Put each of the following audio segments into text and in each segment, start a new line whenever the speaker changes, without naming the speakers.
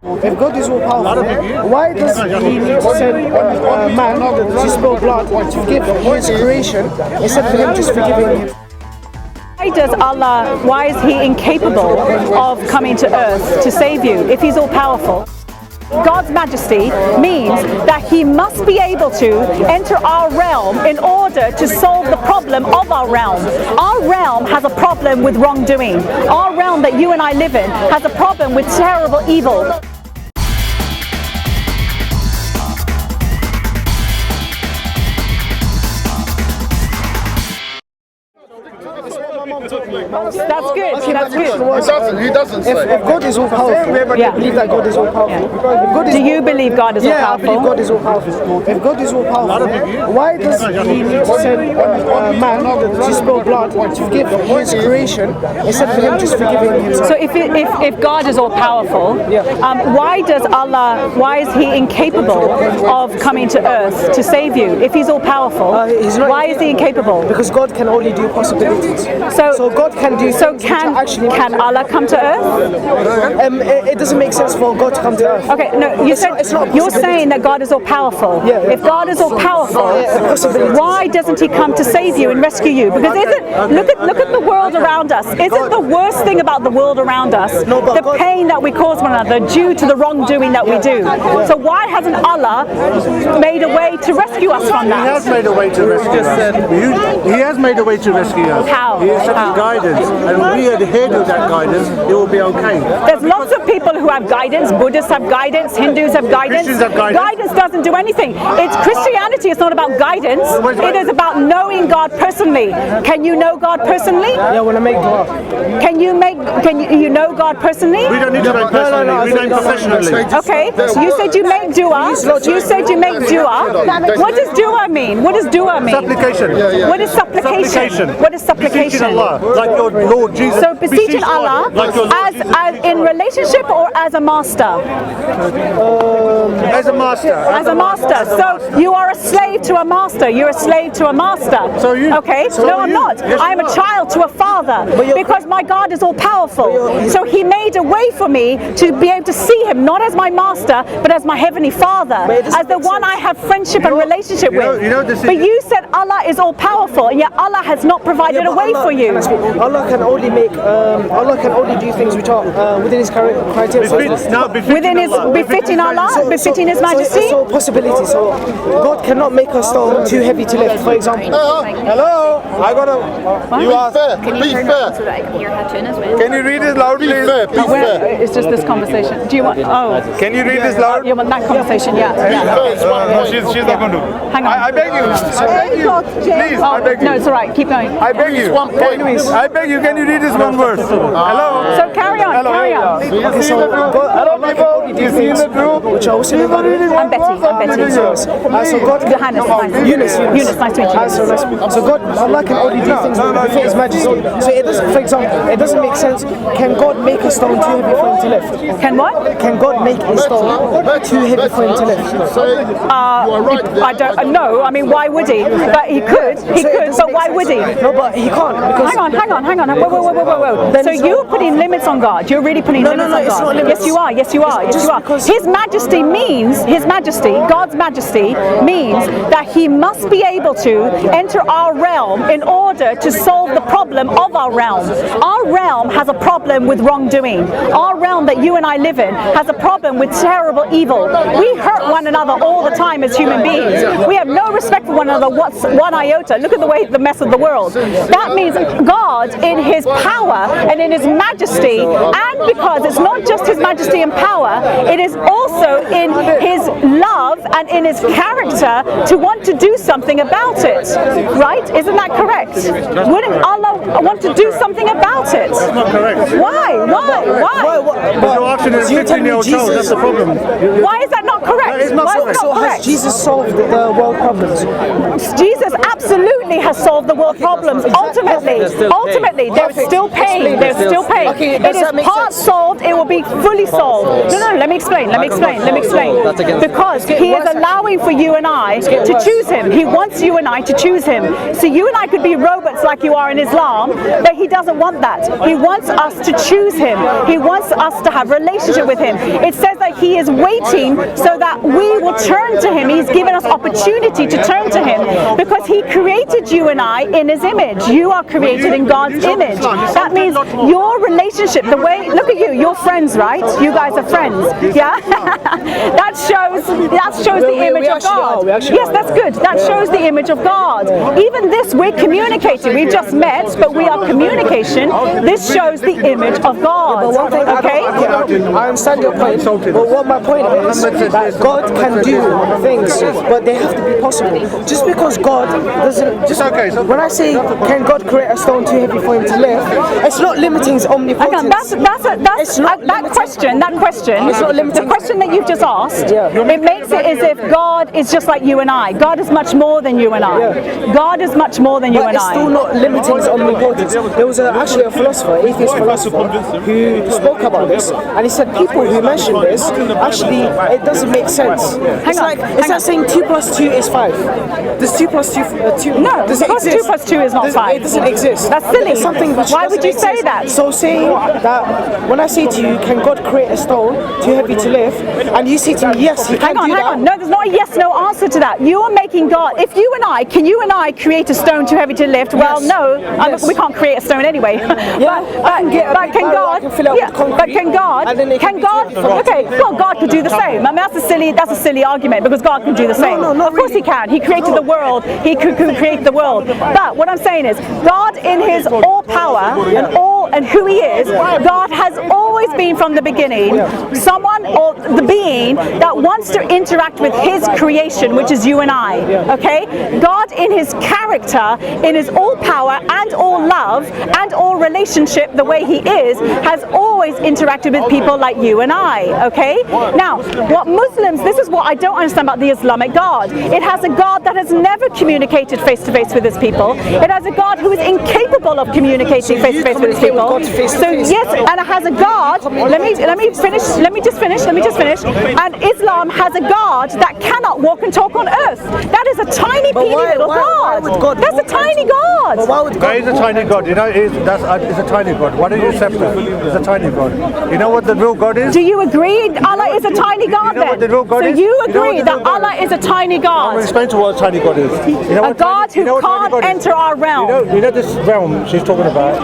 If God is all powerful, why does He need to send man to spill blood to forgive His creation instead of Him just forgiving him?
Why is He incapable of coming to earth to save you if He's all powerful? God's majesty means that He must be able to enter our realm in order to solve the problem of our realm. Our realm has a problem with wrongdoing. Our realm that you and I live in has a problem with terrible evil. That's good. That's good.
He doesn't say.
If God is all powerful, believe that God is all powerful.
Do you believe God is all powerful?
I believe God is all powerful. If God is all powerful, why does He need to send man to spill blood to forgive His creation instead of Him just forgiving himself?
So if God is all powerful, why is He incapable of coming to earth to save you? If He's all powerful, why is He incapable?
Because God can only do possibilities. So God can do.
So can Allah come to earth?
It doesn't make sense for God to come to earth.
Okay, no, you're saying that God is all powerful. If God is all powerful, why doesn't He come to save you and rescue you? Because look at the world around us. Isn't the worst thing about the world around us the pain that we cause one another due to the wrongdoing that we do? So why hasn't Allah made a way to rescue us from that?
He has made a way to rescue us. He has made a way to rescue us.
How?
He has such guidance, and if we adhere to that guidance, it will be okay.
There's lots of people who have guidance. Buddhists have guidance. Hindus have guidance.
Christians have guidance.
Guidance doesn't do anything. It's Christianity. It's not about guidance. It is about knowing God personally. Can you know God personally?
Yeah, when I make dua.
Can you know God personally?
We don't need to know personally. We know professionally.
Okay. You said you make dua. You said you make dua. What does dua mean? What does dua mean?
Supplication.
What is supplication? What is supplication?
Beseeching Allah, like your Lord Jesus.
So beseeching Allah as in relationship or as a master?
As a master.
As a master. So you are a slave to a master. You're a slave to a master.
So you.
Okay. No, I'm not.
Yes,
I'm a child to a father because my God is all powerful. So He made a way for me to be able to see Him not as my master but as my heavenly Father, as the one I have friendship and relationship with. But you said Allah is all powerful, and yet Allah has not provided a way for you.
Allah can only do things which are within His criteria.
Befitting Allah, befitting His majesty.
So possibilities. So God cannot make a stone too heavy to lift. For example.
Hello. I got a. You are fair. Be fair.
So that I can hear her tune as well.
Can you read this loudly? Be fair. Be fair.
It's just this conversation. Do you want? Oh.
Can you read this loud?
You want that conversation? Yeah.
She's not going to.
Hang on.
I beg you. Please, I beg you.
No, it's all right. Keep going.
I beg you. I beg you. Can you read this one verse? Hello.
So carry on. Carry on.
Okay, so hello people. You see the group? Which I also
I'm Betty.
So God,
Johannes, nice. Eunice, nice to meet you.
So God, Allah can only do things befit His majesty. So it doesn't, for example, it doesn't make sense. Can God make a stone too heavy for Him to lift?
Can what?
Can God make a stone too heavy for Him to lift?
I don't know. I mean, why would He? But He could. But why would He?
No, but He can't. Because
hang on. Whoa. So you're putting limits on God. You're really putting limits on God. Yes, you are. His majesty means, God's majesty means that He must be able to enter our realm in order to solve the problem of our realm. Our realm has a problem with wrongdoing. Our realm that you and I live in has a problem with terrible evil. We hurt one another all the time as human beings. We have no respect for one another, one iota. Look at the mess of the world. That means God, in His power and in His majesty, and because it's not just His majesty and power, it is also in His love and in His character to want to do something about it. Right? Isn't that correct? Wouldn't Allah want to do something about it?
That's not correct.
Why?
You're asking a 16-year-old child. That's the problem.
Why is that not not correct?
That is not
Why is it
correct.
not
So has
correct?
Jesus solved the world problems?
Jesus absolutely has solved the world problems. Ultimately, there's still pain. There's still pain.
Okay,
It
does
is
that make
part solved. It will be fully solved. No, let me explain. Because he is allowing for you and I to choose him. He wants you and I to choose him. So you and I could be robots like you are in Islam, but he doesn't want that. He wants us to choose him. He wants us to have a relationship with him. It says that he is waiting so that we will turn to him. He's given us opportunity to turn to him because he created you and I in his image. You are created in God's image. That means your relationship, the way, look at you, you're friends, right? You guys are friends. Yeah? that shows the image of God. Yes, that's good. That shows the image of God. Even this, we're communicating. We've just met, but we are communication. This shows the image of God. Okay?
I understand your point, but what my point is that God can do things, but they have to be possible. Just because God doesn't, just
okay. So
when I say can God create a stone too heavy for him to lift, it's not limiting his omnipotence.
That question. The question that you've just asked, it makes it as if God is just like you and I. God is much more than you and I. God is much more than you
But
and
it's
I.
still not limiting his omnipotence. There was actually a philosopher, atheist philosopher, who spoke about this, and he said people who mention this, actually, it doesn't make sense. It's like saying 2 plus 2 is 5. Does 2 plus 2,
No,
does it
because
exist?
2 plus 2 is not 5.
It doesn't exist.
That's silly.
It's something which
Why would you
doesn't
say
exist.
that?
So saying that, when I say to you, can God create a stone too heavy to lift, and you say to me, yes, he can do that.
Hang on. No, there's not a yes/no answer to that. You are making God. If you and I, can you and I create a stone too heavy to lift? Well,
Yes.
no,
Yes.
We can't create a stone anyway. But can God? Can God? Okay, well, God could do the same. I mean, that's a silly argument because God can do the same.
No,
of course He can. He created the world. He could create the world. But what I'm saying is, God, in His all power and who He is, God has always been from the beginning someone or the being that wants to interact with His creation, which is you and I. Okay, God in His character, in His all power and all love and all relationship, the way He is, has always interacted with people like you and I. Okay. Now, what Muslims, this is what I don't understand about the Islamic God. It has a God that has never communicated face to face with His people. It has a God who is incapable of communicating face to face with His people. So yes, and it has a God. Let me finish. Let me just finish. And Islam has a God that cannot walk and talk on earth. That is a tiny, teeny little God. That's a tiny God.
But why would God?
That is a tiny God. You know, it's a tiny God. Why don't you accept that? It's a tiny God. You know what the real God is?
Do you agree Allah is a tiny God
You know what the
then?
real God
So
is?
you
You know what
agree
the
that
real God
Allah is a tiny
I'm
God?
explain to what a tiny God is. You know
A
what
God
tiny- you know
who
what tiny
can't
God is?
enter our realm.
You know this realm she's talking about.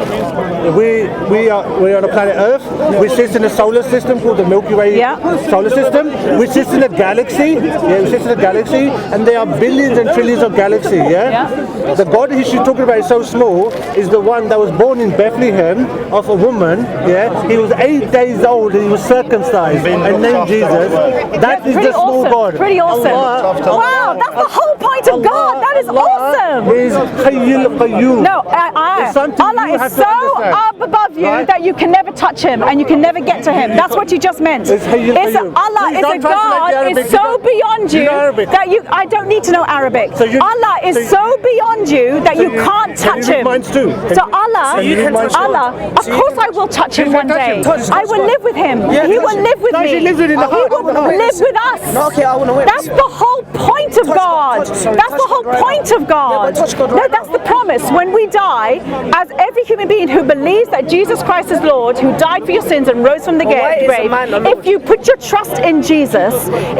We're on the planet Earth. We sit in a solar system called the Milky Way solar system. We sit in a galaxy. Yeah, we sit in a galaxy, and there are billions and trillions of galaxies. The God she's talking about is so small. Is the one that was born in Bethlehem of a woman. Yeah, he was 8 days old and he was circumcised and named Jesus. That is the small God.
Pretty awesome. Wow, that's the whole point of God. That is awesome.
Is Hayyul Qayyum.
No,
It's something
Allah
you
is
have to
so
understand.
up above you
Right?
that you can never touch Him and you can never get to Him. That's what you just meant.
It's Hayyul Qayyum.
Allah
Please
is a
don't translate the
God
Arabic.
is
You
so
don't-
beyond
you
you
know Arabic.
that I don't need to know Arabic.
So you-
Allah is
so
so beyond you that you can't touch
you read
Him.
minds too?
So Allah,
So you can touch
Allah, of course I will touch Him one
touch
day.
Him.
Touch
I will
God.
live with Him.
Yeah,
He
touch
will
Him.
live with
No,
me.
she lives within the
He
heart.
will live with us.
No, okay, I want to win.
That's the whole point of God.
touch
That's the whole
God right
point
now.
of God.
but touch God
No,
right
that's the promise. When we die, as every human being who believes that Jesus Christ is Lord, who died for your sins and rose from the
why is a
grave,
man a Lord?
if you put your trust in Jesus,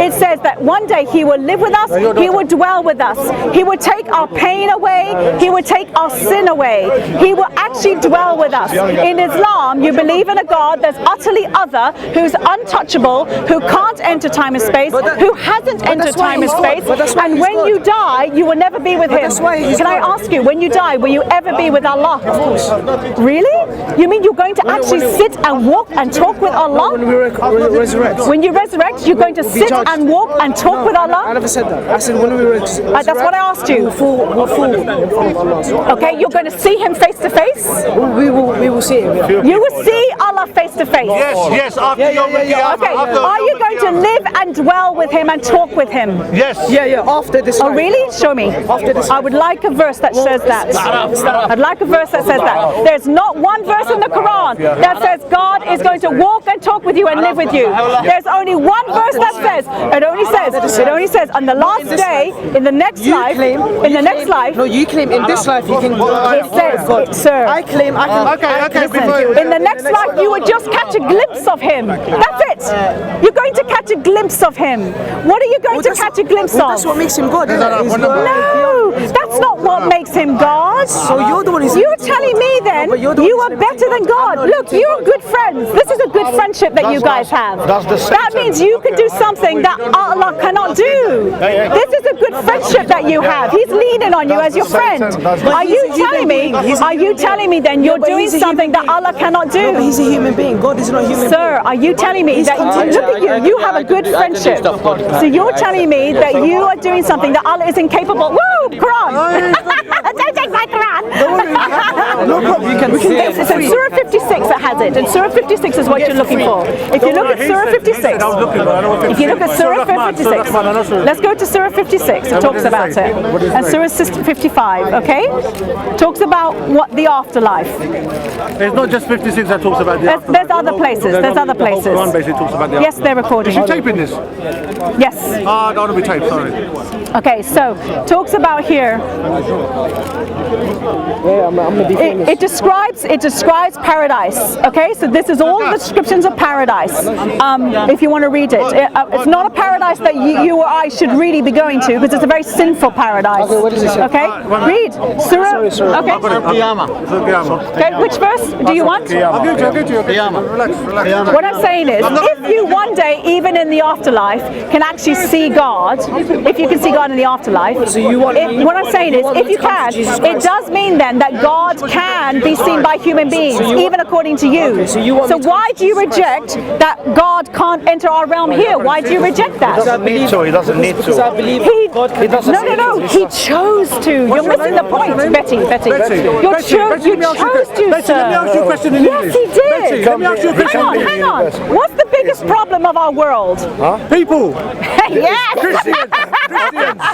it says that one day He will live with us, He will dwell with us, He will take our pain away, He will take our sin away, He will actually dwell with us. In Islam, you believe in a God that's utterly other, who's untouchable, who can't enter time and space, who hasn't entered
that's why
time and
he's God.
space,
But that's why
and
he's
when
God.
you die, you will never be with Him.
that's why he's
Can I
God.
ask you, when you die, will you ever be with Allah? Of course. Really? You mean you're going to actually sit and walk and talk with Allah?
When we resurrect.
When you resurrect, you're going to sit
judged.
and walk and talk with
I
Allah?
never said that. I said when we
That's what I asked you.
We'll fall in front of Allah.
Okay, you're going to see him face to face?
We will see him. Yeah.
You will see Allah face to face?
Yes, after Yom Qiyamah.
Okay, are you going to live and dwell with him and talk with him?
Yes.
Yeah, after this
Oh
life.
really? Show me.
After this
I would like a verse that says that. I'd like a verse that says that. There's not one verse in the Quran that says God is going to walk and talk with you and live with you. There's only one verse that says, it only says on the last day, in the next life,
No, you claim in this life you can
it says, sir,
I claim I can.
Okay,
listen, in the next life you would just catch a glimpse of him. That's it. You're going to catch a glimpse of him. What are you going to catch a glimpse of?
That's what makes him God, isn't it?
No, that's not what makes him God.
So you're the one who's...
You're telling me then you are better than God. Look, you're good friends. This is a good friendship that you guys have. That means you can do something that Allah cannot do. This is a good friendship that you have. He's leaning on you as your friend. Are you telling me then you're doing something that Allah cannot do?
No, but he's a human being. God is not a human being.
Sir, are you telling me that, look at you, you have a good friendship. So you're telling me that you are doing something that Allah is incapable. Woo! Quran! Don't take my Quran!
No problem. You can
It's in Surah 56 that has it, and Surah 56 is what you're looking for. If you look at Surah 56, if you look at Surah 56, let's go to Surah 56, it talks about it. And Surah 55, okay? Talks about what the afterlife.
It's not just 56 that talks about the afterlife.
There's other places, there's other places.
The whole Quran basically talks about the
Yes, they're recording.
Is she taping this?
Yes.
I don't want to be taped, sorry.
Okay, so talks about here.
I'm gonna be famous.
It describes paradise. Okay, so this is all the descriptions of paradise. If you want to read it, it's not a paradise that you or I should really be going to because it's a very sinful paradise.
Okay, what does it say?
Okay, read Surah.
Sorry.
Okay, which verse do you want?
I'll get you. Relax.
What I'm saying is, if you one day, even in the afterlife, can actually see God, if you can see God in the afterlife,
So you want me-
what I'm saying is, if you can, it does mean then that God can be seen by human beings, even according to you. So why do you reject that God can't enter our realm here? Why do you reject that?
He doesn't need to.
Because I believe
No, he chose to. You're missing the point, Betty. You chose to,
Betty,
sir.
let me ask you a question in
Yes,
English.
he did.
Betty, let me ask you a question.
Hang on. What's the biggest problem of our world?
People.
Yes.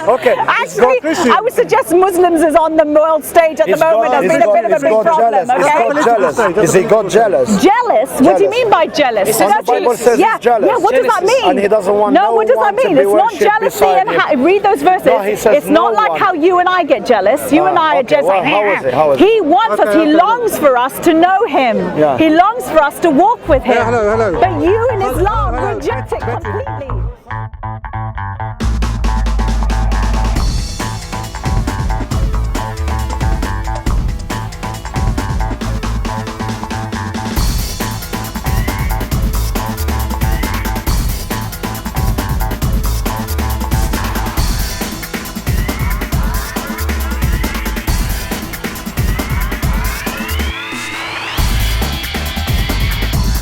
Okay.
Actually, I would suggest Muslims is on the world stage at the moment. Has been a bit of a big problem. Okay.
Is he God jealous?
Jealous? What do you mean by jealous?
The Bible says he's jealous.
Yeah, what does that mean?
And he doesn't want
no what does that
one to
mean?
be
It's not
worshipped
jealousy
beside
and
him.
read those verses.
No, he says
it's not
no
like
one.
how you and I get jealous. You and I are
okay,
just
well,
like,
how is it? How is it?
He wants us, he longs for us to know him.
Yeah.
He longs for us to walk with him.
Hello.
But you in Islam reject it completely.